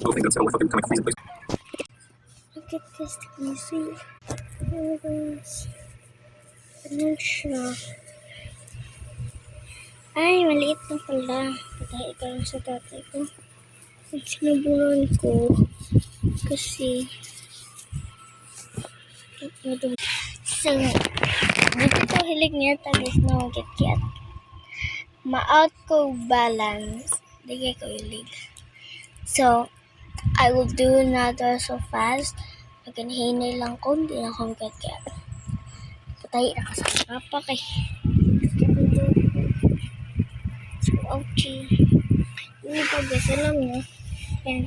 little thing that's so fucking kind of confusing. Look at this easy. Ano siya? Ay, maliit na pala. Patay ka lang sa tatay ko. At sinubulan ko kasi so, dito ko hilig niya tagis na magkakit. Ma-out ko balance. Hindi ko hilig. So, I will do another so fast. Magkanahinay lang ko, hindi na ako magkakit. Patay na ka sa papa kay. So, ouchie. Ini pag alam niyo. Yan.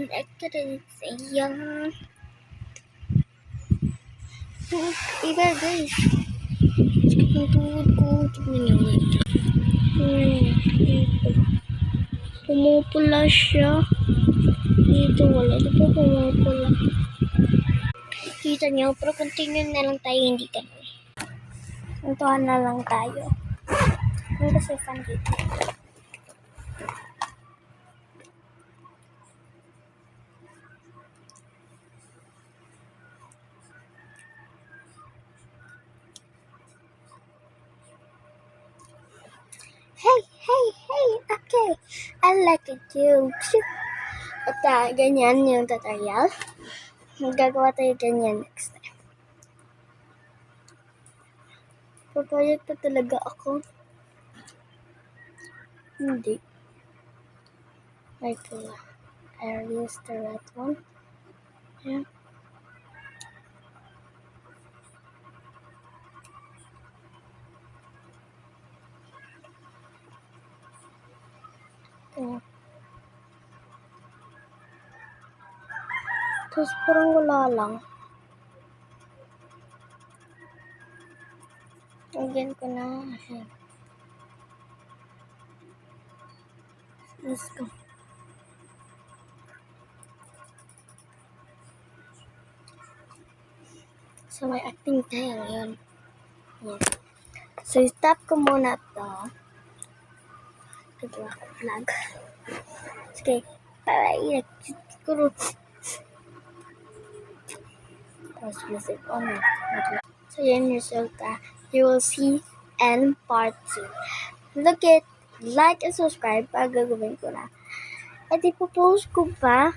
Excellent. Yan. Iba guys. Ang tuhod ko. Tignan niyo. Pumupula siya. Dito wala. Dito pumupula. Kita niyo. Pero continue na lang tayo. Hindi ganun. Tuntuhan na lang tayo. Hindi kasi fun dito. Hey, okay. I like it too. At ganyan yung tutorial. Magagawa tayo ganyan next time. Papayag pa talaga ako. Hindi. Like, I use the red one. Yeah. Tapos parang wala lang. Again ko na. Let's go. So, may acting tayo ngayon. Yeah. So, stop ko muna to. Ito ako vlog. Sige. Bye. Siguro. Tapos, music on. So, yan yung resulta. You will see in part 2. Look it. Like and subscribe pag gagawin ko na. At ipopost ko pa